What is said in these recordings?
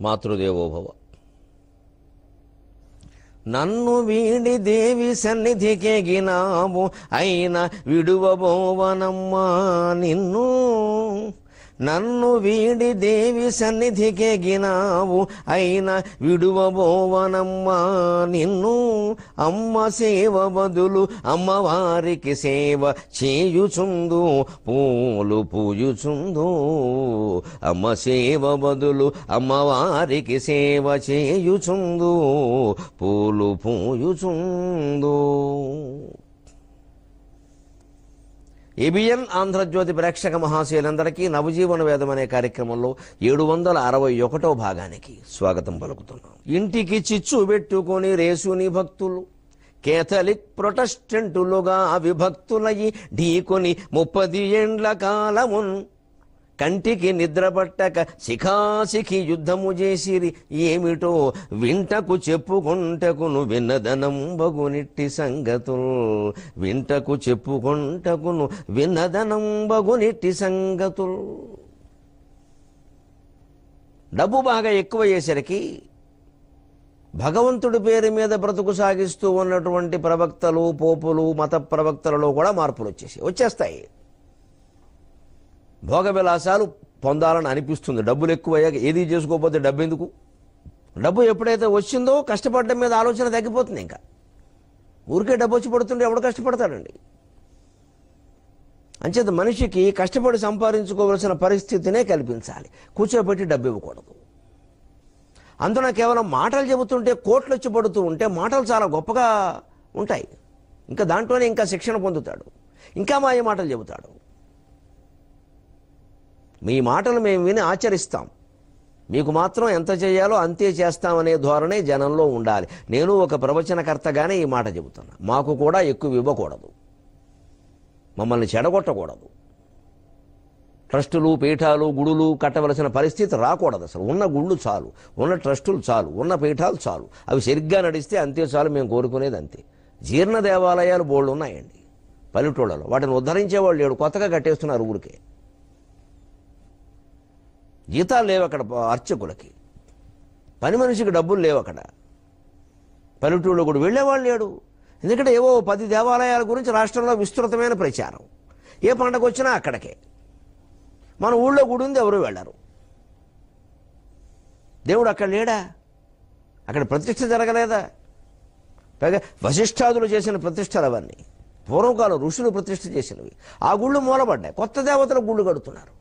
మాతృదేవోభవ. నన్ను వీడి దేవి సన్నిధికెగినావు అయిన విడువబోవనమ్మా నిన్ను. నన్ను వీడి దేవి సన్నిధికెగినావు అయిన విడువబోవనమ్మా నిన్ను. అమ్మ సేవ బదులు అమ్మవారికి సేవ చేయుచుందు పూలు పూయుచుందు. అమ్మ సేవ బదులు అమ్మవారికి సేవ చేయుచుందు పూలు పూయుచుందు. ఏబిఎన్ ఆంధ్రజ్యోతి ప్రేక్షక మహాశయులందరికీ నవజీవన వేదం అనే కార్యక్రమంలో 761వ భాగానికి స్వాగతం పలుకుతున్నాం. ఇంటికి చిచ్చు పెట్టుకొని రేసుని భక్తులు కేథలిక్ ప్రొటెస్టెంటులుగా విభక్తులయి ఢీకొని 30 ఏండ్ల కాలమున్ కంటికి నిద్రపట్టక శిఖాశిఖి యుద్ధము చేసిరి. ఏమిటో వింటకు చెప్పుకొంటకును విన్నదనం బగునిట్టి సంగతులు. వింటకు చెప్పుకొంటకును విన్నదనం బగునిట్టి సంగతులు. డబ్బు బాగా ఎక్కువ అయ్యేసరికి భగవంతుడి పేరు మీద బ్రతుకు సాగిస్తూ ఉన్నటువంటి ప్రవక్తలు, పోపులు, మత ప్రవక్తలలో కూడా మార్పులు వచ్చేస్తాయి. భోగ విలాసాలు పొందాలని అనిపిస్తుంది. డబ్బులు ఎక్కువయ్యాక ఏది చేసుకోకపోతే డబ్బు ఎందుకు? డబ్బు ఎప్పుడైతే వచ్చిందో కష్టపడడం మీద ఆలోచన తగ్గిపోతుంది. ఇంకా ఊరికే డబ్బు వచ్చి పడుతుంటే ఎవడు కష్టపడతాడండి? అంచేత మనిషికి కష్టపడి సంపాదించుకోవలసిన పరిస్థితినే కల్పించాలి. కూర్చోబెట్టి డబ్బు ఇవ్వకూడదు. అందున కేవలం మాటలు చెబుతుంటే కోట్లు వచ్చి పడుతూ ఉంటే మాటలు చాలా గొప్పగా ఉంటాయి. ఇంకా దాంట్లోనే ఇంకా శిక్షణ పొందుతాడు. ఇంకా మాయ మాటలు చెబుతాడు. మీ మాటలు మేము విని ఆచరిస్తాం, మీకు మాత్రం ఎంత చేయాలో అంతే చేస్తామనే ధోరణే జనంలో ఉండాలి. నేను ఒక ప్రవచనకర్తగానే ఈ మాట చెబుతున్నా. మాకు కూడా ఎక్కువ ఇవ్వకూడదు, మమ్మల్ని చెడగొట్టకూడదు. ట్రస్టులు, పీఠాలు, గుడులు కట్టవలసిన పరిస్థితి రాకూడదు. అసలు ఉన్న గుళ్ళు చాలు, ఉన్న ట్రస్టులు చాలు, ఉన్న పీఠాలు చాలు. అవి సరిగ్గా నడిస్తే అంతే చాలు. మేము కోరుకునేది అంతే. జీర్ణ దేవాలయాలు బోళ్ళు ఉన్నాయండి పల్లెటూళ్ళలో. వాటిని ఉద్ధరించేవాళ్ళు లేడు, కొత్తగా కట్టేస్తున్నారు ఊరికే. జీతాలు లేవు అక్కడ అర్చకులకి, పని మనిషికి డబ్బులు లేవు అక్కడ. పల్లెటూళ్ళు కూడా వెళ్ళేవాళ్ళు లేడు. ఎందుకంటే ఏవో 10 దేవాలయాల గురించి రాష్ట్రంలో విస్తృతమైన ప్రచారం. ఏ పండగ వచ్చినా అక్కడికే. మన ఊళ్ళో గుడి ఉంది, ఎవరు వెళ్ళరు. దేవుడు అక్కడ లేడా? అక్కడ ప్రతిష్ఠ జరగలేదా? పైగా వశిష్ఠాదులు చేసిన ప్రతిష్టలు అవన్నీ పూర్వకాలం ఋషులు ప్రతిష్ఠ చేసినవి. ఆ గుళ్ళు మూలబడ్డాయి. కొత్త దేవతల గుళ్ళు కడుతున్నారు.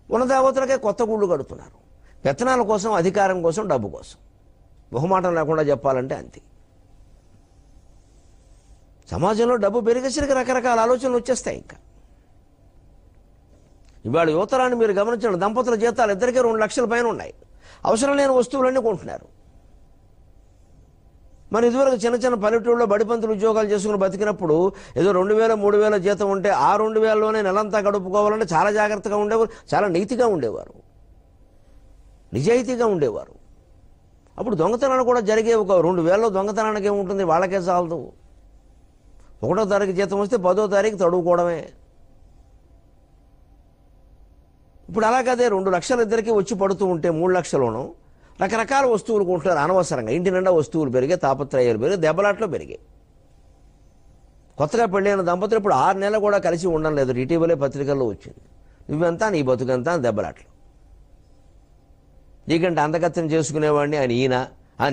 ఉన్న దేవతలకే కొత్త గుళ్ళు కడుతున్నారు. పెత్తనాల కోసం, అధికారం కోసం, డబ్బు కోసం. మొహమాటం లేకుండా చెప్పాలంటే అంతే. సమాజంలో డబ్బు పెరిగేసరికి రకరకాల ఆలోచనలు వచ్చేస్తాయి. ఇంకా ఇవాళ యువతరాన్ని మీరు గమనించండి. దంపతుల జీతాలు ఇద్దరికీ 2 లక్షల పైన ఉన్నాయి. అవసరం లేని వస్తువులన్నీ కొంటున్నారు. మరి ఇదివరకు చిన్న చిన్న పల్లెటూళ్ళలో బడిపంతులు ఉద్యోగాలు చేసుకుని బతికినప్పుడు ఏదో 2000, 3000 జీతం ఉంటే ఆ 2000లోనే నెలంతా గడుపుకోవాలంటే చాలా జాగ్రత్తగా ఉండేవారు, చాలా నీతిగా ఉండేవారు, నిజాయితీగా ఉండేవారు. అప్పుడు దొంగతనాలు కూడా జరిగే. ఒక 2000లో దొంగతనానికి ఏముంటుంది? వాళ్ళకే చాలదు. 1వ తారీఖు జీతం వస్తే 10వ తారీఖు తడువుకోవడమే. ఇప్పుడు అలాగదే 2 లక్షలు ఇద్దరికి వచ్చి పడుతూ ఉంటే 3 లక్షలోనూ రకరకాల వస్తువులు కొంటున్నారు అనవసరంగా. ఇంటి నిండా వస్తువులు పెరిగే, తాపత్రయాలు పెరిగే, దెబ్బలాట్లో పెరిగాయి. కొత్తగా పెళ్ళైన దంపతులు ఇప్పుడు 6 నెలలు కూడా కలిసి ఉండడం లేదు. ఇటీవలే పత్రికల్లో వచ్చింది. నువ్వెంతా, నీ బతుకంతా దెబ్బలాట్లు. నీకంటే అందగత్యం చేసుకునేవాడిని అని ఈయన,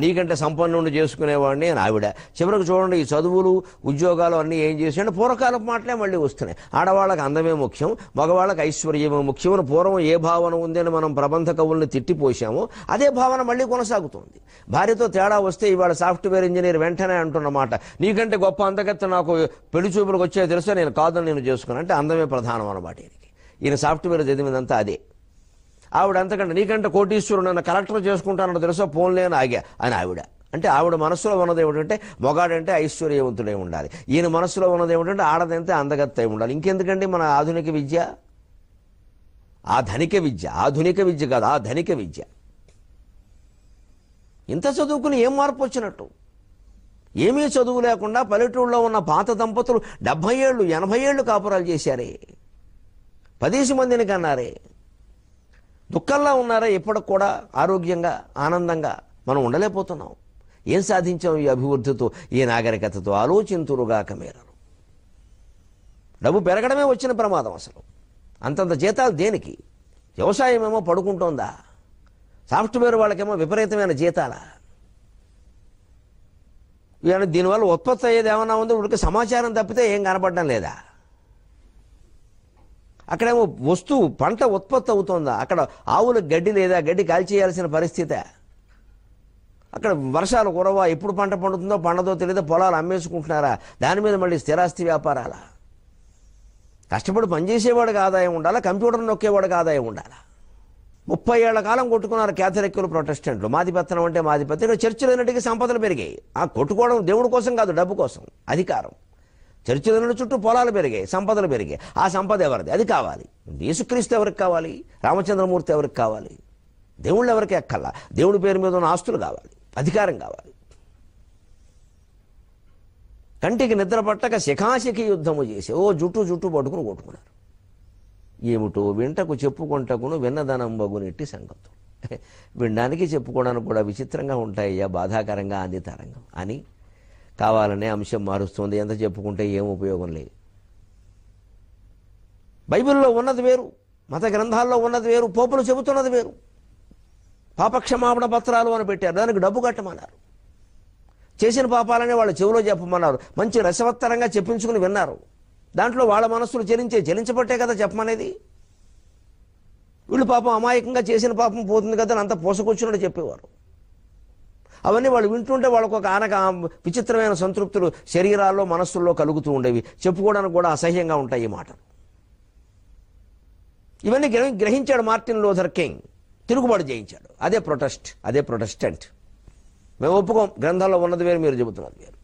నీకంటే సంపన్నుడిని చేసుకునేవాడిని అని ఆవిడ. చివరికి చూడండి, ఈ చదువులు, ఉద్యోగాలు అన్నీ ఏం చేసాడు? పూర్వకాలపు మాటలే మళ్ళీ వస్తున్నాయి. ఆడవాళ్ళకి అందమే ముఖ్యం, మగవాళ్ళకి ఐశ్వర్యమే ముఖ్యం అని పూర్వం ఏ భావన ఉందని మనం ప్రబంధ కవుల్ని తిట్టిపోసామో అదే భావన మళ్ళీ కొనసాగుతుంది. భార్యతో తేడా వస్తే ఇవాళ సాఫ్ట్వేర్ ఇంజనీర్ వెంటనే అంటున్నమాట, నీకంటే గొప్ప అందగత్యం నాకు పెళ్లి చూపులకు వచ్చే తెలుసా, నేను కాదని నేను చేసుకున్నాను. అంటే అందమే ప్రధానం అన్నమాట ఈయనకి. ఈయన సాఫ్ట్వేర్ చదివిందంతా అదే. ఆవిడ అంతకంటే నీకంటే కోటీశ్వరుడు నన్ను కలెక్టర్ చేసుకుంటానో తెలుసా, పోన్లే అని ఆగా అని ఆవిడ. అంటే ఆవిడ మనసులో ఉన్నది ఏమిటంటే మొగాడంటే ఐశ్వర్యవంతుడై ఉండాలి. ఈయన మనసులో ఉన్నది ఏమిటంటే ఆడదంటే అందగత్తై ఉండాలి. ఇంకెందుకండి మన ఆధునిక విద్య? ఆ ధనిక విద్య, ఆధునిక విద్య కాదు, ఆ ధనిక విద్య. ఇంత చదువుకుని ఏం మార్పు వచ్చినట్టు? ఏమీ చదువు లేకుండా పల్లెటూళ్ళలో ఉన్న పాత దంపతులు 70 ఏళ్ళు 80 ఏళ్ళు కాపురాలు చేశారే, 10 మందిని కన్నారే. దుఃఖంలో ఉన్నారా ఇప్పటికి కూడా ఆరోగ్యంగా ఆనందంగా మనం ఉండలేకపోతున్నాం. ఏం సాధించాం ఈ అభివృద్ధితో, ఈ నాగరికతతో? ఆలోచింతురుగాక మీరను. డబ్బు పెరగడమే వచ్చిన ప్రమాదం. అసలు అంతంత జీతాలు దేనికి? వ్యవసాయం ఏమో పడుకుంటోందా? సాఫ్ట్వేర్ వాళ్ళకేమో విపరీతమైన జీతాలా? దీనివల్ల ఉత్పత్తి అయ్యేది ఏమన్నా ఉందో? వీడికి సమాచారం తప్పితే ఏం కనపడడం లేదా? అక్కడేమో వస్తువు పంట ఉత్పత్తి అవుతుందా? అక్కడ ఆవులకు గడ్డి లేదా? గడ్డి కాల్చేయాల్సిన పరిస్థితే. అక్కడ వర్షాలు కురవా? ఎప్పుడు పంట పండుతుందో పండదో తెలియదో పొలాలు అమ్మేసుకుంటున్నారా? దాని మీద మళ్ళీ స్థిరాస్తి వ్యాపారాలా? కష్టపడి పనిచేసేవాడికి ఆదాయం ఉండాలా? కంప్యూటర్ నొక్కేవాడికి ఆదాయం ఉండాలా? 30 ఏళ్ల కాలం కొట్టుకున్నారు క్యాథలిక్కులు, ప్రొటెస్టెంట్లు. మాదిపత్రం అంటే మాదిపత్రం. చర్చిలన్నిటికీ సంపదలు పెరిగాయి. ఆ కొట్టుకోవడం దేవుడి కోసం కాదు, డబ్బు కోసం, అధికారం. చర్చిల చుట్టూ పొలాలు పెరిగాయి, సంపదలు పెరిగాయి. ఆ సంపద ఎవరిది? అది కావాలి. యేసుక్రీస్తు ఎవరికి కావాలి? రామచంద్రమూర్తి ఎవరికి కావాలి? దేవుళ్ళు ఎవరికి ఎక్కల్లా? దేవుడి పేరు మీద ఉన్న ఆస్తులు కావాలి, అధికారం కావాలి. కంటికి నిద్ర పట్టక శిఖాశిఖి యుద్ధము చేసి జుట్టు పట్టుకుని కొట్టుకున్నారు. ఏమిటో వింటకు చెప్పుకుంటకును విన్నదనంబగునెట్టి సంగతులు. వినడానికి చెప్పుకోవడానికి కూడా విచిత్రంగా ఉంటాయ్యా, బాధాకరంగా, ఆనందితరంగా అని కావాలనే అంశం మారుస్తుంది. ఎంత చెప్పుకుంటే ఏం ఉపయోగం లేదు. బైబిల్లో ఉన్నది వేరు, మత గ్రంథాల్లో ఉన్నది వేరు, పోపులు చెబుతున్నది వేరు. పాపక్షమాపణ పత్రాలు అని పెట్టారు, దానికి డబ్బు కట్టమన్నారు. చేసిన పాపాలనే వాళ్ళ చెవిలో చెప్పమన్నారు. మంచి రసవత్తరంగా చెప్పించుకుని విన్నారు. దాంట్లో వాళ్ళ మనస్సులు చెలించబట్టే కదా చెప్పమనేది. వీళ్ళు పాపం అమాయకంగా చేసిన పాపం పోతుంది కదా అంత పోసకొచ్చినట్టు చెప్పేవారు. అవన్నీ వాళ్ళు వింటుంటే వాళ్ళకు ఒక విచిత్రమైన సంతృప్తులు శరీరాల్లో మనస్సుల్లో కలుగుతూ ఉండేవి. చెప్పుకోవడానికి కూడా అసహ్యంగా ఉంటాయి ఈ మాటలు. ఇవన్నీ గ్రహించాడు మార్టిన్ లూథర్ కింగ్. తిరుగుబాటు చేయించాడు. అదే ప్రొటెస్టెంట్. మేము ఒప్పుకోం, గ్రంథాల్లో ఉన్నది వేరు, మీరు చెబుతున్నది వేరు.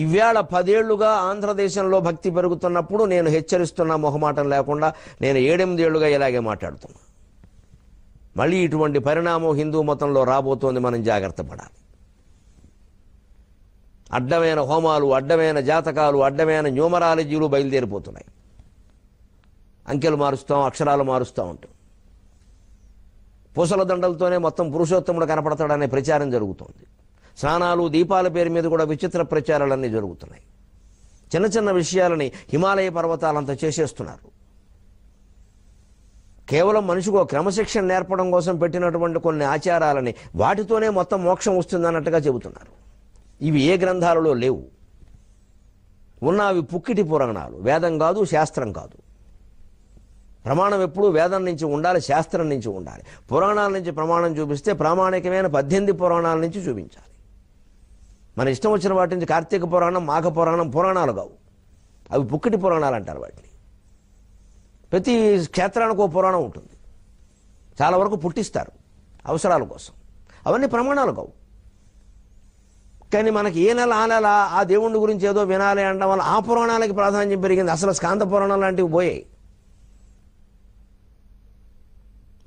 ఇవాళ 10 ఏళ్లుగా ఆంధ్రదేశంలో భక్తి పెరుగుతున్నప్పుడు నేను హెచ్చరిస్తున్న మొహమాటం లేకుండా నేను 7-8 ఏళ్లుగా ఇలాగే మాట్లాడుతున్నా. మళ్ళీ ఇటువంటి పరిణామం హిందూ మతంలో రాబోతోంది, మనం జాగ్రత్త పడాలి. అడ్డమైన హోమాలు, అడ్డమైన జాతకాలు, అడ్డమైన న్యూమరాలజీలు బయలుదేరిపోతున్నాయి. అంకెలు మారుస్తాం, అక్షరాలు మారుస్తూ ఉంటాం. పూసల దండలతోనే మొత్తం పురుషోత్తముడు కనపడతాడనే ప్రచారం జరుగుతోంది. స్నానాలు, దీపాల పేరు మీద కూడా విచిత్ర ప్రచారాలన్నీ జరుగుతున్నాయి. చిన్న చిన్న విషయాలని హిమాలయ పర్వతాలంతా చేసేస్తున్నారు. కేవలం మనిషికి ఒక క్రమశిక్షణ నేర్పడం కోసం పెట్టినటువంటి కొన్ని ఆచారాలని వాటితోనే మొత్తం మోక్షం వస్తుందన్నట్టుగా చెబుతున్నారు. ఇవి ఏ గ్రంథాలలో లేవు. ఉన్నవి పుక్కిటి పురాణాలు. వేదం కాదు, శాస్త్రం కాదు. ప్రమాణం ఎప్పుడూ వేదం నుంచి ఉండాలి, శాస్త్రం నుంచి ఉండాలి. పురాణాల నుంచి ప్రమాణం చూపిస్తే ప్రామాణికమైన 18 పురాణాల నుంచి చూపించాలి. మన ఇష్టం వచ్చిన వాటి నుంచి కార్తీక పురాణం, మాఘ పురాణం పురాణాలు కావు. అవి పుక్కిటి పురాణాలు అంటారు వాటిని. ప్రతి క్షేత్రానికి ఒక పురాణం ఉంటుంది. చాలా వరకు పుట్టిస్తారు అవసరాల కోసం. అవన్నీ ప్రమాణాలు కావు. కానీ మనకి ఏ నెల ఆ నెల ఆ దేవుడి గురించి ఏదో వినాలి అనడం వల్ల ఆ పురాణాలకి ప్రాధాన్యం పెరిగింది. అసలు స్కాంద పురాణాలు లాంటివి పోయాయి.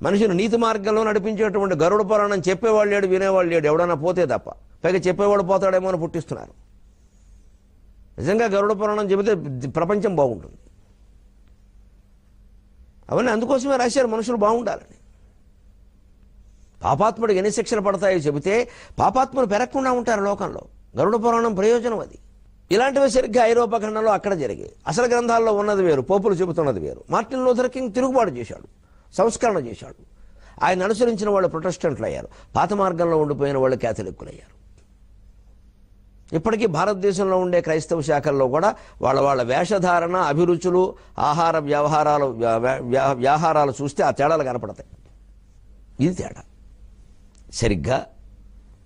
మనిషిని నీతి మార్గంలో నడిపించేటువంటి గరుడ పురాణం చెప్పేవాళ్ళు లేడు, వినేవాళ్ళు లేడు, ఎవడన్నా పోతే తప్ప. పైగా చెప్పేవాడు పోతాడేమో అని పుట్టిస్తున్నారు. నిజంగా గరుడ పురాణం చెబితే ప్రపంచం బాగుంటుంది. అవన్నీ అందుకోసమే రాశారు, మనుషులు బాగుండాలని. పాపాత్ముడికి ఎన్ని శిక్షలు పడతాయో చెబితే పాపాత్ములు పెరగకుండా ఉంటారు లోకంలో. గరుడ పురాణం ప్రయోజనం అది. ఇలాంటివి సరిగ్గా ఐరోపా ఖండంలో అక్కడ జరిగాయి. అసలు గ్రంథాల్లో ఉన్నది వేరు, పోపులు చెబుతున్నది వేరు. మార్టిన్ లూథర్ కింగ్ తిరుగుబాటు చేశాడు, సంస్కరణ చేశాడు. ఆయన అనుసరించిన వాళ్ళు ప్రొటెస్టెంట్లు అయ్యారు. పాత మార్గంలో ఉండిపోయిన వాళ్ళు క్యాథలిక్కులు అయ్యారు. ఇప్పటికీ భారతదేశంలో ఉండే క్రైస్తవ శాఖల్లో కూడా వాళ్ళ వేషధారణ, అభిరుచులు, ఆహార వ్యవహారాలు చూస్తే ఆ తేడాలు కనపడతాయి. ఇది తేడా. సరిగ్గా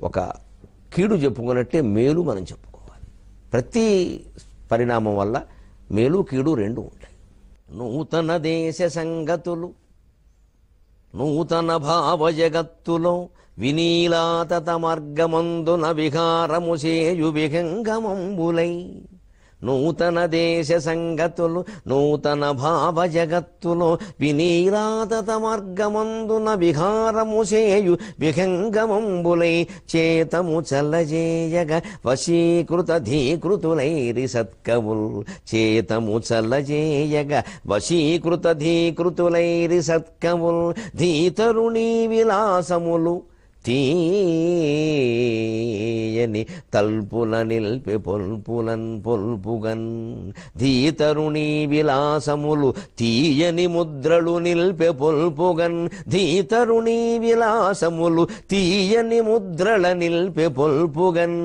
ఒక కీడు చెప్పుకున్నట్టే మేలు మనం చెప్పుకోవాలి. ప్రతి పరిణామం వల్ల మేలు కీడు రెండు ఉంటాయి. నూతన దేశ సంగతులు నూతన భావ జగత్తులో వినీలాతత మార్గమందున విహారము చేయు విహంగమంబులై నూతన దేశ సంగతులు నూతన భావ జగత్తులో వినీరాతత మార్గమందున విహారము చేయు విహంగమంబులై చేతము చల్లజేయగ వశీకృత ధీకృతులైరి సత్కవుల్ చేతము చల్లజేయగ వశీకృత ధీకృతులైరి సత్కవుల్ ధీతరుణీ విలాసములు తీయని తల్పుల నిల్పి పొల్పులన్ పొల్పుగన్ ధీతరుణీ విలాసములు తీయని ముద్రలు నిల్పి పొల్పుగన్ ధీతరుణీ విలాసములు తీయని ముద్రల నిల్పి పొల్పుగన్.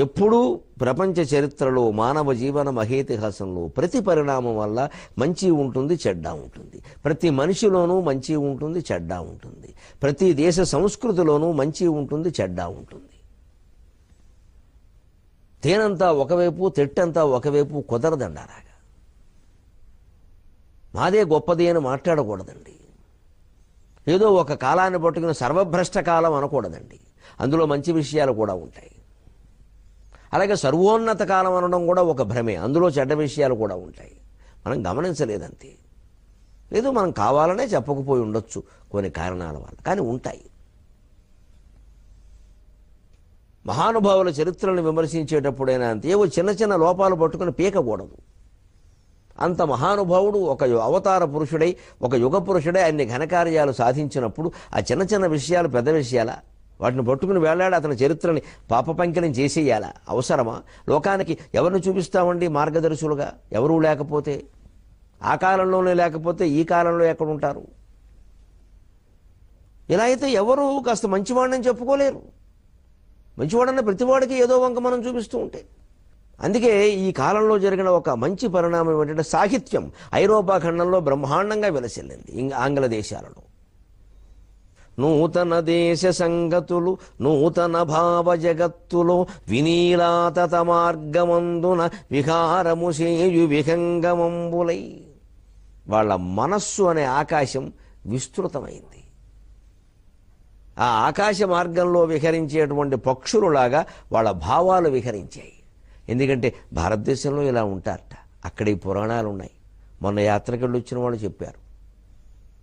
ఎప్పుడూ ప్రపంచ చరిత్రలో మానవ జీవన మహేతిహాసంలో ప్రతి పరిణామం వల్ల మంచి ఉంటుంది, చెడ్డ ఉంటుంది. ప్రతి మనిషిలోనూ మంచి ఉంటుంది, చెడ్డ ఉంటుంది. ప్రతి దేశ సంస్కృతిలోనూ మంచి ఉంటుంది, చెడ్డ ఉంటుంది. తేనంతా ఒకవైపు, తెట్టంతా ఒకవైపు కుదరదండి. అలాగా మాదే గొప్పది అని మాట్లాడకూడదండి. ఏదో ఒక కాలాన్ని పట్టుకుని సర్వభ్రష్ట కాలం అనకూడదండి. అందులో మంచి విషయాలు కూడా ఉంటాయి. అలాగే సర్వోన్నత కాలం అనడం కూడా ఒక భ్రమే, అందులో చెడ్డ విషయాలు కూడా ఉంటాయి. మనం గమనించలేదంతే. లేదు మనం కావాలనే చెప్పకపోయి ఉండొచ్చు కొన్ని కారణాల వల్ల, కానీ ఉంటాయి. మహానుభావుల చరిత్రలను విమర్శించేటప్పుడైనా అంతే ఏవో చిన్న చిన్న లోపాలు పట్టుకుని పీకకూడదు. అంత మహానుభావుడు ఒక అవతార పురుషుడై, ఒక యుగ పురుషుడై అన్ని ఘనకార్యాలు సాధించినప్పుడు ఆ చిన్న చిన్న విషయాలు పెద్ద విషయాలా? వాటిని పట్టుకుని వేలాడి అతని చరిత్రని పాపపంకిలం చేసేయాలా? అవసరమా? లోకానికి ఎవరిని చూపిస్తామండి మార్గదర్శులుగా? ఎవరూ లేకపోతే, ఆ కాలంలోనే లేకపోతే ఈ కాలంలో ఎక్కడుంటారు? ఇలా అయితే ఎవరు కాస్త మంచివాడిని చెప్పుకోలేరు. మంచివాడన్న ప్రతివాడికి ఏదో వంక మనం చూపిస్తూ ఉంటే. అందుకే ఈ కాలంలో జరిగిన ఒక మంచి పరిణామం ఏంటంటే సాహిత్యం ఐరోపా ఖండంలో బ్రహ్మాండంగా విలసిల్లింది. ఆంగ్ల దేశాలలో నూతన దేశ సంగతులు నూతన భావ జగత్తులో వినీలాతత మార్గమందున విహారము చేయు విహంగమంబులై. వాళ్ళ మనస్సు అనే ఆకాశం విస్తృతమైంది. ఆ ఆకాశ మార్గంలో విహరించేటువంటి పక్షులులాగా వాళ్ళ భావాలు విహరించాయి. ఎందుకంటే భారతదేశంలో ఇలా ఉంటారట. అక్కడ ఈ పురాణాలు ఉన్నాయి. మొన్న యాత్రకెళ్ళి వచ్చిన వాళ్ళు చెప్పారు.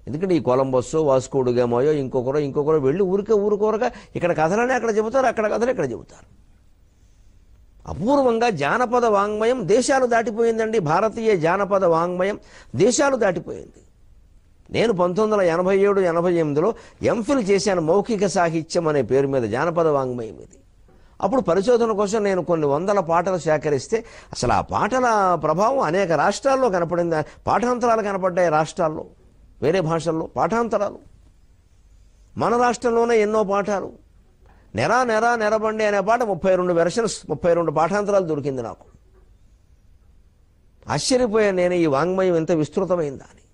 ఎందుకంటే ఈ కొలంబస్సో వాస్కోడుగామోయో ఇంకొకరో వెళ్ళి ఊరుకోరగా ఇక్కడ కథలనే అక్కడ చెబుతారు, అక్కడ కథలు ఇక్కడ చెబుతారు. అపూర్వంగా జానపద వాంగ్మయం దేశాలు దాటిపోయిందండి. భారతీయ జానపద వాంగ్మయం దేశాలు దాటిపోయింది. నేను 1987-88లో ఎంఫిల్ చేశాను మౌఖిక సాహిత్యం అనే పేరు మీద జానపద వాంగ్మయం ఇది. అప్పుడు పరిశోధన కోసం నేను కొన్ని వందల పాటలు సేకరిస్తే అసలు ఆ పాటల ప్రభావం అనేక రాష్ట్రాల్లో కనపడింది. పాఠాంతరాలు కనపడ్డాయి రాష్ట్రాల్లో, వేరే భాషల్లో పాఠాంతరాలు. మన రాష్ట్రంలోనే ఎన్నో పాఠాలు. నెరబండి అనే పాట 32 వెర్షన్స్, 32 పాఠాంతరాలు దొరికింది నాకు. ఆశ్చర్యపోయాను నేను, ఈ వాంగ్మయం ఎంత విస్తృతమైందా అని.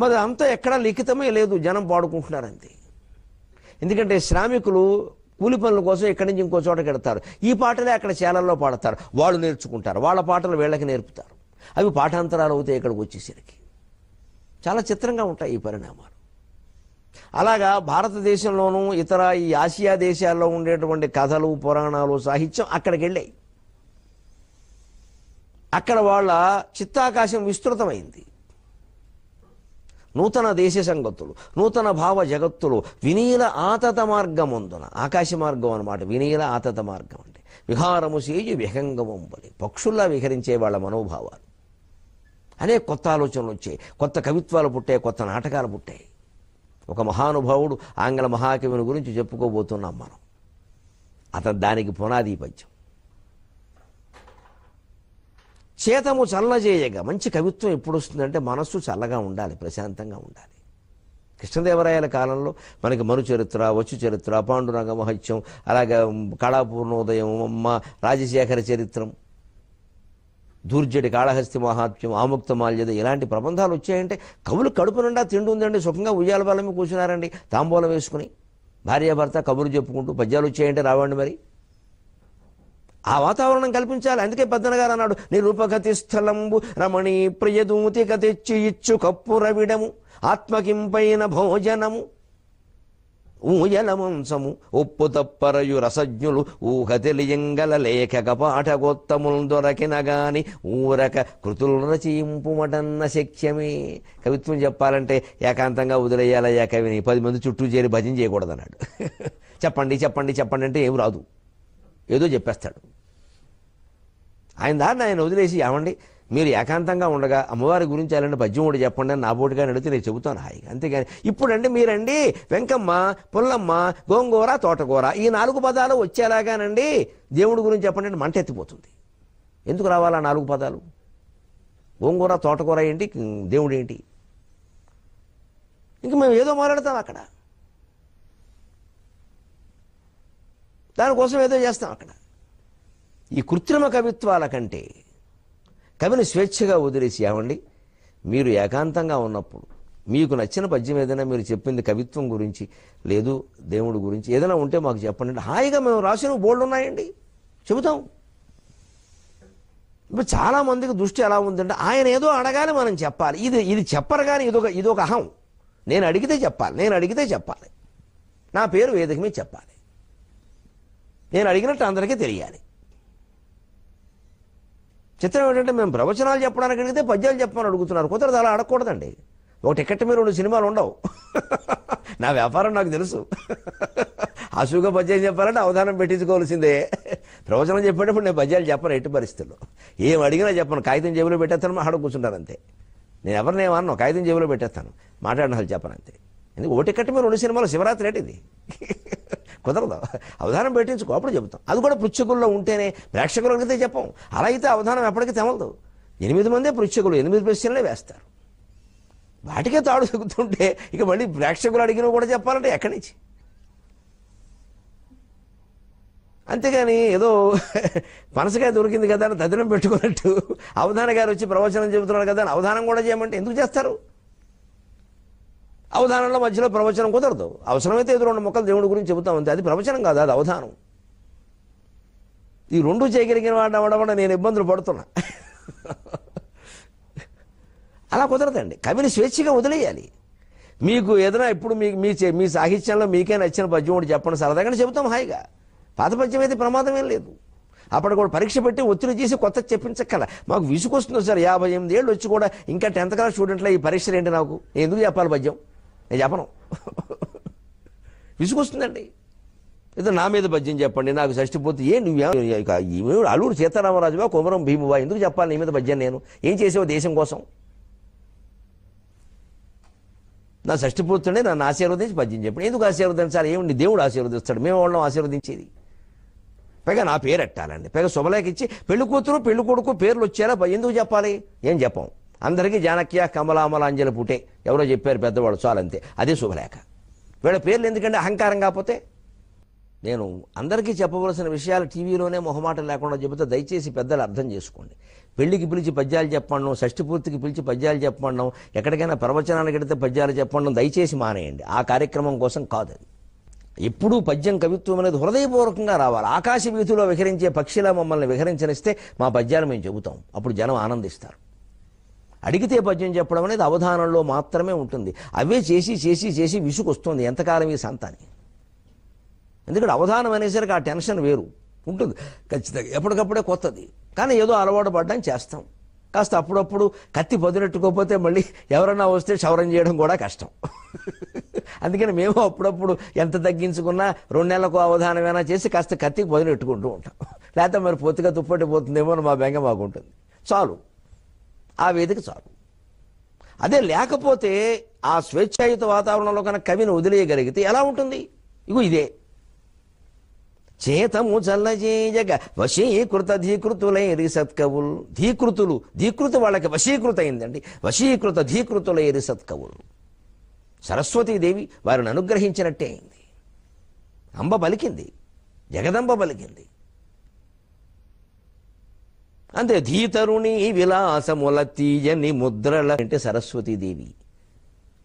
మరి అంతా ఎక్కడా లిఖితమే లేదు, జనం పాడుకుంటున్నారంతే. ఎందుకంటే శ్రామికులు కూలి పనుల కోసం ఇక్కడి నుంచి ఇంకో చోటకి వెడతారు. ఈ పాటలే అక్కడ చేలల్లో పాడతారు, వాళ్ళు నేర్చుకుంటారు. వాళ్ళ పాటలు వీళ్ళకి నేర్పుతారు. అవి పాఠాంతరాలు అవుతాయి ఇక్కడికి వచ్చేసరికి. చాలా చిత్రంగా ఉంటాయి ఈ పరిణామాలు. అలాగా భారతదేశంలోనూ ఇతర ఈ ఆసియా దేశాల్లో ఉండేటువంటి కథలు, పురాణాలు, సాహిత్యం అక్కడికి వెళ్ళాయి. అక్కడ వాళ్ళ చిత్తాకాశం విస్తృతమైంది. నూతన దేశ సంగతులు నూతన భావ జగత్తులు వినీల ఆతత మార్గమందున, ఆకాశ మార్గం అన్నమాట. వినీల ఆతత మార్గం అంటే విహారము చేయి విహంగమంబలి, పక్షుల్లా విహరించే వాళ్ళ మనోభావాలు. అనేక కొత్త ఆలోచనలు వచ్చాయి, కొత్త కవిత్వాలు పుట్టాయి, కొత్త నాటకాలు పుట్టాయి. ఒక మహానుభావుడు ఆంగ్ల మహాకవిని గురించి చెప్పుకోబోతున్నాం మనం. అతను దానికి పునాది పద్యం. చేతము చల్లజేయగా. మంచి కవిత్వం ఎప్పుడు వస్తుందంటే మనస్సు చల్లగా ఉండాలి, ప్రశాంతంగా ఉండాలి. కృష్ణదేవరాయల కాలంలో మనకి మను చరిత్ర, వచ్చు చరిత్ర, పాండురంగ మహత్యం, అలాగే కళాపూర్ణోదయం, రాజశేఖర చరిత్రం, దూర్జటి కాళహస్తి మహాత్మ్యం, ఆముక్త మాల్యద, ఇలాంటి ప్రబంధాలు వచ్చాయంటే కవులు కడుపు నిండా తిండి ఉందండి, సుఖంగా ఉయ్యాల బలమే కూర్చున్నారండి తాంబూలం వేసుకుని, భార్యాభర్త కబురు చెప్పుకుంటూ. పద్యాలు వచ్చాయంటే రావండి మరి. ఆ వాతావరణం కల్పించాలి. అందుకే పెద్దన గారు అన్నాడు, నిరూపగతి స్థలంబు రమణీ ప్రియదూతిక తెచ్చి ఇచ్చు కప్పు రవిడము ఆత్మకింపైన భోజనము. ఊయలమంసము ఒప్పు తప్పరయు రసజ్ఞులు ఊహ తెలియంగల లేఖక పాఠగోత్తములు దొరకిన గాని ఊరక కృతులు రచయింపుమటన్న శక్యమే. కవిత్వం చెప్పాలంటే ఏకాంతంగా వదిలేయాలయ్యా కవిని, 10 మంది చుట్టూ చేరి భజన చేయకూడదన్నాడు. చెప్పండి చెప్పండి చెప్పండి అంటే ఏం రాదు, ఏదో చెప్పేస్తాడు. ఆయన దాన్ని ఆయన వదిలేసి, ఏమండి మీరు ఏకాంతంగా ఉండగా అమ్మవారి గురించి అలాంటి పద్యం కూడా చెప్పండి అని నా బోటుగా అడిగితే నేను చెబుతాను హాయిగా. అంతేగాని ఇప్పుడండి మీరండి వెంకమ్మ, పుల్లమ్మ, గోంగూర, తోటకూర ఈ 4 పదాలు వచ్చేలాగానండి దేవుడి గురించి చెప్పండి అంటే మంట ఎత్తిపోతుంది. ఎందుకు రావాలా 4 పదాలు? గోంగూర, తోటకూర ఏంటి, దేవుడు ఏంటి? ఇంక మేము ఏదో మాట్లాడతాం అక్కడ, దానికోసం ఏదో చేస్తాం అక్కడ. ఈ కృత్రిమ కవిత్వాల కంటే కవిని స్వేచ్ఛగా వదిలేసి, ఏమండి మీరు ఏకాంతంగా ఉన్నప్పుడు మీకు నచ్చిన పద్యం ఏదైనా మీరు చెప్పింది కవిత్వం గురించి లేదు దేవుడి గురించి ఏదైనా ఉంటే మాకు చెప్పండి అంటే హాయిగా మేము రాసిన బోల్డ్ ఉన్నాయండి చెబుతాం. ఇప్పుడు చాలామందికి దృష్టి ఎలా ఉందంటే ఆయన ఏదో అడగాలి మనం చెప్పాలి, ఇది చెప్పరు కానీ ఇదొక అహం. నేను అడిగితే చెప్పాలి, నా పేరు వేదిక మీద చెప్పాలి, నేను అడిగినట్టు అందరికీ తెలియాలి. చిత్రం ఏంటంటే మేము ప్రవచనాలు చెప్పడానికి అడిగితే పద్యాలు చెప్పమని అడుగుతున్నారు. కుదరదు, అలా అడగకూడదండి. ఒక టికెట్ మీద 2 సినిమాలు ఉండవు. నా వ్యాపారం నాకు తెలుసు. అసుగా పద్యాలు చెప్పాలంటే అవధానం పెట్టించుకోవాల్సిందే. ప్రవచనం చెప్పేటప్పుడు నేను పద్యాలు చెప్పను ఎట్టి పరిస్థితుల్లో. ఏం అడిగినా చెప్పను, కాగితం జేబులో పెట్టేస్తాను, మాట్లాడు కూర్చుంటాను అంతే. నేను ఎవరిని ఏమన్నా కాగితం జేబులో పెట్టేస్తాను, మాట్లాడిన వాళ్ళు చెప్పను అంతే. ఎందుకు ఓ టికెట్ మీద 2 సినిమాలు, శివరాత్రి ఏంటి ఇది? కుదరదు, అవధానం పెట్టించుకో అప్పుడు చెబుతాం. అది కూడా పృచ్ఛకుల్లో ఉంటేనే, ప్రేక్షకులు అడిగితే చెప్పం. అలా అయితే అవధానం ఎప్పటికీ తెమలదు. 8 మందే పృచ్ఛకులు, 8 ప్రశ్నలే వేస్తారు. వాటికే తాడు తగ్గుతుంటే ఇక మళ్ళీ ప్రేక్షకులు అడిగినవి కూడా చెప్పాలంటే ఎక్కడి నుంచి? అంతేగాని ఏదో మనసుగా దొరికింది కదా అని తదినం పెట్టుకున్నట్టు అవధాన గారు వచ్చి ప్రవచనం చెబుతున్నారు కదా అని అవధానం కూడా చేయమంటే ఎందుకు చేస్తారు? అవధానంలో మధ్యలో ప్రవచనం కుదరదు. అవసరమైతే ఎదురు 2 ముక్కలు దేవుడి గురించి చెబుతాం అంతే, అది ప్రవచనం కాదు, అది అవధానం. ఈ 2 చేయగలిగిన వాడిని అవ్వడం నేను ఇబ్బందులు పడుతున్నా. అలా కుదరదండి. కవిని స్వేచ్ఛగా వదిలేయాలి. మీకు ఏదైనా ఇప్పుడు మీ సాహిత్యంలో మీకే నచ్చిన పద్యం ఒకటి చెప్పండి, సరదాగానే చెబుతాం హాయిగా. పాత పద్యం అయితే ప్రమాదం ఏం లేదు. అప్పటి కూడా పరీక్ష పెట్టి ఒత్తిడి చేసి కొత్త చెప్పించక్కల. మాకు విసుకొస్తుంది సార్, 58 ఏళ్ళు వచ్చి కూడా ఇంకా 10th క్లాస్ స్టూడెంట్లో ఈ పరీక్షలు ఏంటి, నాకు ఎందుకు చెప్పాలి పద్యం, నేను చెప్పను. విసుకొస్తుందండి. ఏదో నా మీద పద్యం చెప్పండి, నాకు షష్టిపూర్తి నువ్వు అల్లూరు సీతారామరాజువా, కొమరం భీమువా, ఎందుకు చెప్పాలి నీ మీద పద్యం? నేను ఏం చేసావు దేశం కోసం? నా షష్టిపూర్తుండే నన్ను ఆశీర్వదించి పద్యం చెప్పండి. ఎందుకు ఆశీర్వదించాలి? ఏముంది, దేవుడు ఆశీర్వదిస్తాడు, మేము వాళ్ళం ఆశీర్వదించేది. పైగా నా పేరు ఎట్టాలండి, పైగా శుభలేఖ ఇచ్చి పెళ్లి కూతురు పెళ్లి కొడుకు పేర్లు వచ్చేలా ఎందుకు చెప్పాలి? ఏం చెప్పం. అందరికీ జానక్య కమలామలాంజలి పుట్టే ఎవరో చెప్పారు పెద్దవాళ్ళు, చాలంతే, అదే శుభలేఖ. వీళ్ళ పేర్లు ఎందుకంటే అహంకారం కాకపోతే. నేను అందరికీ చెప్పవలసిన విషయాలు టీవీలోనే మొహమాటం లేకుండా చెబితే దయచేసి పెద్దలు అర్థం చేసుకోండి. పెళ్లికి పిలిచి పద్యాలు చెప్పండం, షష్టిపూర్తికి పిలిచి పద్యాలు చెప్పండం, ఎక్కడికైనా ప్రవచనానికి వెడితే పద్యాలు చెప్పండం దయచేసి మానేయండి. ఆ కార్యక్రమం కోసం కాదు అది. ఎప్పుడూ పద్యం కవిత్వం అనేది హృదయపూర్వకంగా రావాలి. ఆకాశ వీధిలో విహరించే పక్షిలా మమ్మల్ని విహరించనిస్తే మా పద్యాలు మేము చెబుతాం, అప్పుడు జనం ఆనందిస్తారు. అడిగితే పద్యం చెప్పడం అనేది అవధానంలో మాత్రమే ఉంటుంది. అవే చేసి చేసి చేసి విసుకొస్తుంది ఎంతకాలం ఈ సంతాన్ని. ఎందుకంటే అవధానం అనేసరికి ఆ టెన్షన్ వేరు ఉంటుంది ఖచ్చితంగా, ఎప్పటికప్పుడే కొత్తది. కానీ ఏదో అలవాటు పడ్డానికి చేస్తాం. కాస్త అప్పుడప్పుడు కత్తి పదునెట్టుకోకపోతే మళ్ళీ ఎవరన్నా వస్తే క్షౌరం చేయడం కూడా కష్టం. అందుకని మేము అప్పుడప్పుడు ఎంత తగ్గించుకున్నా 2 నెలలకు అవధానమైనా చేసి కాస్త కత్తికి పదునెట్టుకుంటూ ఉంటాం. లేకపోతే మరి పూర్తిగా తుప్పటి పోతుందేమో అని మా బెంగ మాకుంటుంది. చాలు, ఆ వేదిక చాలు. అదే లేకపోతే ఆ స్వేచ్ఛాయుత వాతావరణంలో కనుక కవిని వదిలేయగలిగితే ఎలా ఉంటుంది? ఇగో ఇదే చేతము చల్లజేయగ వశీకృత ధీకృతులైరి సత్కవులు. ధీకృతి వాళ్ళకి వశీకృత అయిందండి. వశీకృత ధీకృతులైరి సత్కవులు. సరస్వతీదేవి వారిని అనుగ్రహించినట్టే అయింది. అంబ పలికింది, జగదంబ పలికింది అంతే. ధీతరుణి విలాసముల తీయని ముద్రల అంటే సరస్వతీదేవి,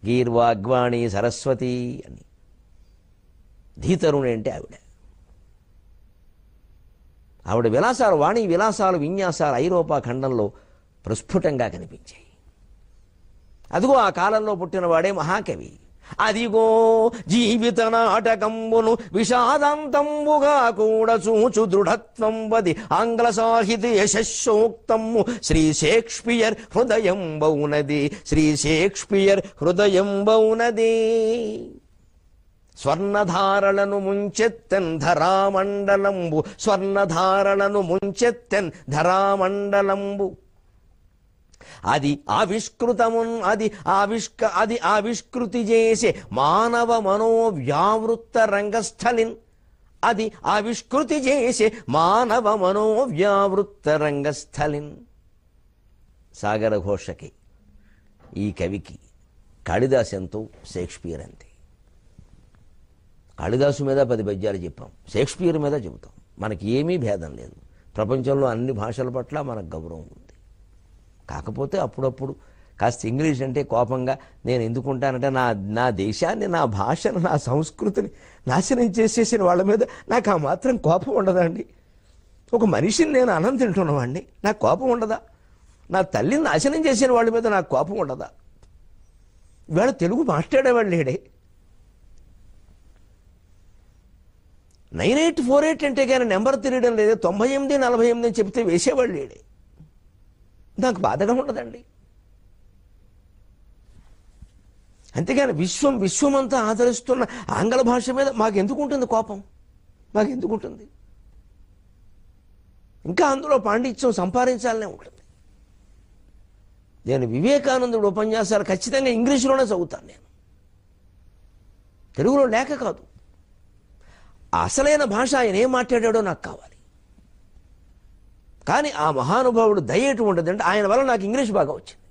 గీర్వాగ్వాణి సరస్వతి అని. ధీతరుణి అంటే ఆవిడ విలాసాలు, వాణి విలాసాలు, విన్యాసాలు ఐరోపా ఖండంలో ప్రస్ఫుటంగా కనిపించాయి. అదిగో ఆ కాలంలో పుట్టినవాడే మహాకవి. అదిగో జీవిత నాటకంబును విషాదాంతంబుగా కూడా చూచు దృఢత్వంబది ఆంగ్ల సాహితీ యశస్సోక్తము శ్రీ షేక్స్పియర్ హృదయం బౌనది, శ్రీ షేక్స్పియర్ హృదయం బౌనది. స్వర్ణధారలను ముంచెత్తెన్ ధరామండలంబు, స్వర్ణధారలను ముంచెత్తెన్ ధరామండలంబు. అది ఆవిష్కృతి చేసే మానవ మనోవ్యావృత్త రంగస్థలిన్, అది ఆవిష్కృతి చేసే మానవ మనోవ్యావృత్త రంగస్థలిన్. సాగర ఘోషకి, ఈ కవికి కాళిదాసు ఎంతో, షేక్స్పియర్ అంతే. కాళిదాసు మీద 10 పద్యాలు చెప్పాం, షేక్స్పియర్ మీద చెబుతాం. మనకి ఏమీ భేదం లేదు. ప్రపంచంలో అన్ని భాషల పట్ల మనకు గౌరవం ఉంది. కాకపోతే అప్పుడప్పుడు కాస్త ఇంగ్లీష్ అంటే కోపంగా నేను ఎందుకుంటానంటే నా దేశాన్ని, నా భాషను, నా సంస్కృతిని నాశనం చేసేసిన వాళ్ళ మీద నాకు ఆ మాత్రం కోపం ఉండదండి. ఒక మనిషిని నేను అన్నం తింటున్నవాడిని, నాకు కోపం ఉండదా? నా తల్లిని నాశనం చేసిన వాళ్ళ మీద నాకు కోపం ఉండదా? ఇవాళ తెలుగు మాట్లాడేవాళ్ళు లేడే. 9848 అంటే కానీ నెంబర్ తిరగడం లేదే. 9848 అని చెప్తే వేసేవాళ్ళు లేడే. నాకు బాధగా ఉండదండి. అంతేగాని విశ్వమంతా ఆదరిస్తున్న ఆంగ్ల భాష మీద మాకెందుకు ఉంటుంది కోపం? మాకెందుకుంటుంది? ఇంకా అందులో పాండిత్యం సంపాదించాలనే ఉంటుంది. నేను వివేకానందుడు ఉపన్యాసాలు ఖచ్చితంగా ఇంగ్లీషులోనే చదువుతాను. నేను తెలుగులో లేక కాదు. అసలైన భాష ఆయన ఏం మాట్లాడాడో నాకు కావాలి. కానీ ఆ మహానుభావుడు దయ ఎటువంటిదంటే ఆయన వల్ల నాకు ఇంగ్లీష్ బాగా వచ్చింది.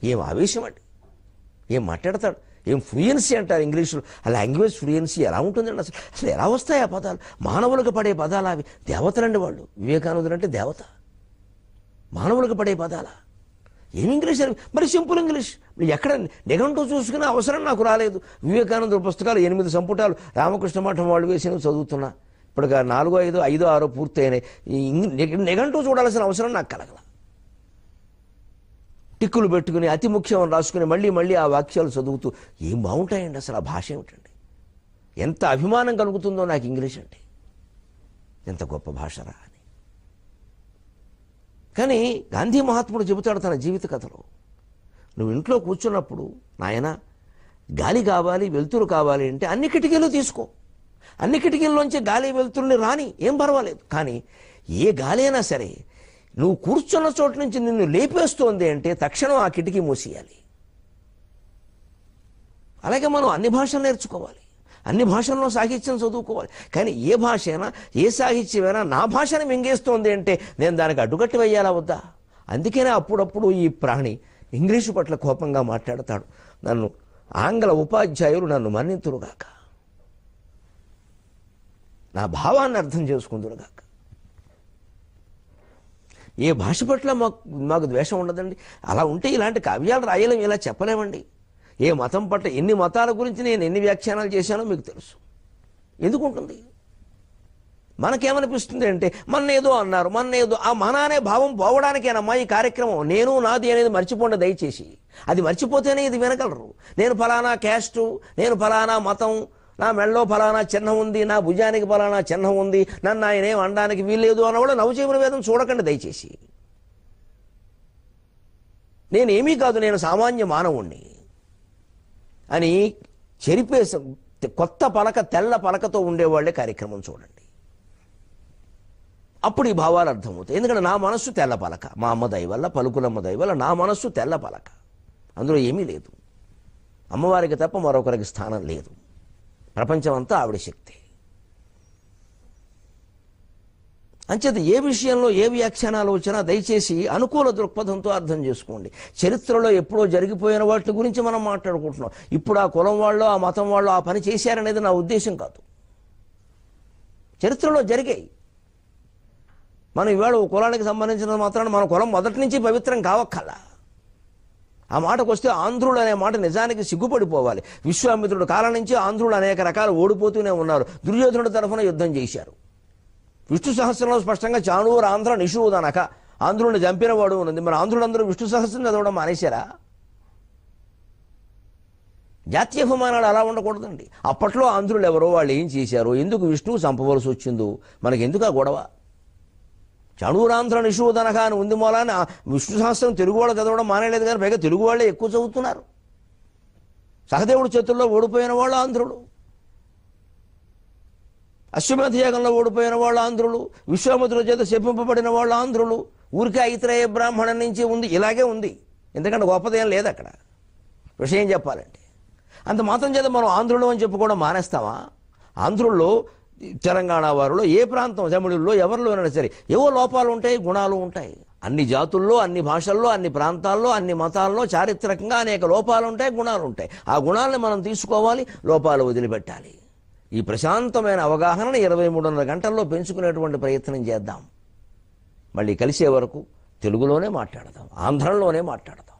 ఏం ఆవేశం అండి, ఏం మాట్లాడతాడు, ఏం ఫ్లూయెన్సీ అంటారు ఇంగ్లీషులో. ఆ లాంగ్వేజ్ ఫ్లూయెన్సీ ఎలా ఉంటుందండి? అసలు ఎలా వస్తాయి ఆ పదాలు? మానవులకు పడే పదాలు అవి. దేవతలండి వాళ్ళు. వివేకానందుడు అంటే దేవత. మానవులకు పడే పదాలా? ఏం ఇంగ్లీష్ అని? మరి సింపుల్ ఇంగ్లీష్. ఎక్కడ నిఘంటూ చూసుకునే అవసరం నాకు రాలేదు. వివేకానందుడు పుస్తకాలు 8 సంపుటాలు రామకృష్ణ మఠం వాళ్ళు వేసి చదువుతున్నా. ఇప్పుడు 4, 5, 5, 6 పూర్తయినాయి. నిఘంటూ చూడాల్సిన అవసరం నాకు కలగల. టిక్కులు పెట్టుకుని అతి ముఖ్యం అని రాసుకుని మళ్ళీ ఆ వాక్యాలు చదువుతూ ఏం బాగుంటాయండి. అసలు ఆ భాష ఏమిటండి? ఎంత అభిమానం కలుగుతుందో నాకు ఇంగ్లీష్ అంటే. ఎంత గొప్ప భాషరా అని. కానీ గాంధీ మహాత్ముడు చెబుతాడు తన జీవిత కథలో, నువ్వు ఇంట్లో కూర్చున్నప్పుడు నాయనా గాలి కావాలి, వెలుతురు కావాలి అంటే అన్ని కిటికీలు తీసుకో. అన్ని కిటికీల్లోంచి గాలి వెలుతురుని రాని, ఏం పర్వాలేదు. కానీ ఏ గాలి అయినా సరే నువ్వు కూర్చున్న చోటు నుంచి నిన్ను లేపేస్తోంది అంటే తక్షణం ఆ కిటికీ మూసేయాలి. అలాగే మనం అన్ని భాషలు నేర్చుకోవాలి, అన్ని భాషల్లో సాహిత్యం చదువుకోవాలి. కానీ ఏ భాష అయినా, ఏ సాహిత్యమైనా నా భాషను మింగేస్తోంది అంటే నేను దానికి అడ్డుకట్టి వేయాలా వద్దా? అందుకనే అప్పుడప్పుడు ఈ ప్రాణి ఇంగ్లీషు పట్ల కోపంగా మాట్లాడతాడు. నన్ను ఆంగ్ల ఉపాధ్యాయులు నన్ను మన్నింతురుగాక, నా భావాన్ని అర్థం చేసుకుందురుగాక. ఏ భాష పట్ల మాకు ద్వేషం ఉండదండి. అలా ఉంటే ఇలాంటి కావ్యాలు రాయలేం, ఇలా చెప్పలేమండి. ఏ మతం పట్ల, ఎన్ని మతాల గురించి నేను ఎన్ని వ్యాఖ్యానాలు చేశానో మీకు తెలుసు. ఎందుకుంటుంది? మనకేమనిపిస్తుంది అంటే మన్నేదో అన్నారు, మన్నేదో, ఆ మన అనే భావం పోవడానికేనమ్మా ఈ కార్యక్రమం. నేను నాది అనేది మర్చిపోండి దయచేసి. అది మర్చిపోతేనే ఇది వినగలరు. నేను ఫలానా క్యాస్టు, నేను ఫలానా మతం, నా మెళ్ళలో ఫలానా చిహ్నం ఉంది, నా భుజానికి ఫలానా చిహ్నం ఉంది, నన్ను ఆయన ఏం అనడానికి వీల్లేదు అన్నవాడు నవజీవన వేదం చూడకండి దయచేసి. నేనేమీ కాదు, నేను సామాన్య మానవుణ్ణి అని చెరిపేసి కొత్త పలక, తెల్ల పలకతో ఉండేవాళ్లే కార్యక్రమం చూడండి. అప్పుడు ఈ భావాలు అర్థమవుతాయి. ఎందుకంటే నా మనస్సు తెల్ల పలక, మా అమ్మ దయ వల్ల, పలుకులమ్మ దయ వల్ల నా మనస్సు తెల్ల పలక. అందులో ఏమీ లేదు. అమ్మవారికి తప్ప మరొకరికి స్థానం లేదు. ప్రపంచం అంతా ఆవిడ శక్తి. అంచేత ఏ విషయంలో ఏ వ్యాఖ్యానాలు వచ్చినా దయచేసి అనుకూల దృక్పథంతో అర్థం చేసుకోండి. చరిత్రలో ఎప్పుడో జరిగిపోయిన వాటి గురించి మనం మాట్లాడుకుంటున్నాం. ఇప్పుడు ఆ కులం వాళ్ళు, ఆ మతం వాళ్ళు ఆ పని చేశారనేది నా ఉద్దేశం కాదు. చరిత్రలో జరిగాయి. మనం ఇవాళ ఓ కులానికి సంబంధించిన మాత్రాన మన కులం మొదటి నుంచి పవిత్రం కావక్కల్లా. ఆ మాటకు వస్తే ఆంధ్రులు అనే మాట నిజానికి సిగ్గుపడిపోవాలి. విశ్వామిత్రుడు కాలం నుంచి ఆంధ్రులు అనేక రకాలు ఓడిపోతూనే ఉన్నారు. దుర్యోధనుడి తరఫున యుద్ధం చేశారు. విష్ణు సహస్రంలో స్పష్టంగా చాణూరు ఆంధ్ర నిషూదనక ఆంధ్రుడిని చంపినవాడు ఉన్నది. మరి ఆంధ్రులందరూ విష్ణు సహస్రం చదవడం మానేశారా? జాత్యభిమానాలు అలా ఉండకూడదండి. అప్పట్లో ఆంధ్రులు ఎవరో, వాళ్ళు ఏం చేశారో, ఎందుకు విష్ణువు చంపవలసి వచ్చిందో, మనకెందుకు ఆ గొడవ? చణూరాంధ్ర నిషూదనక అని ఉంది మూలాన విష్ణు సహస్రం తెలుగు వాళ్ళు చదవడం మానేలేదు, కానీ పైగా తెలుగు వాళ్ళే ఎక్కువ చదువుతున్నారు. సహదేవుడి చేతుల్లో ఓడిపోయిన వాళ్ళు ఆంధ్రులు, అశ్వమేధ యాగంలో ఓడిపోయిన వాళ్ళు ఆంధ్రులు, విశ్వామిత్రుల చేత శపింపబడిన వాళ్ళు ఆంధ్రులు. ఊరికే ఐత్రేయ బ్రాహ్మణం నుంచి ఉంది, ఇలాగే ఉంది. ఎందుకంటే గొప్పదేం లేదు అక్కడ విషయం చెప్పాలంటే. అంత మాత్రం చేత మనం ఆంధ్రులు అని చెప్పుకోవడం మానేస్తామా? ఆంధ్రుల్లో, తెలంగాణ వారిలో, ఏ ప్రాంతం తమిళుల్లో ఎవరిలోనైనా సరే ఏవో లోపాలు ఉంటాయి, గుణాలు ఉంటాయి. అన్ని జాతుల్లో, అన్ని భాషల్లో, అన్ని ప్రాంతాల్లో, అన్ని మతాల్లో చారిత్రకంగా అనేక లోపాలు ఉంటాయి, గుణాలు ఉంటాయి. ఆ గుణాలను మనం తీసుకోవాలి, లోపాలు వదిలిపెట్టాలి. ఈ ప్రశాంతమైన అవగాహనను 23.5 గంటల్లో పెంచుకునేటువంటి ప్రయత్నం చేద్దాం. మళ్ళీ కలిసే వరకు తెలుగులోనే మాట్లాడదాం, ఆంధ్రంలోనే మాట్లాడదాం.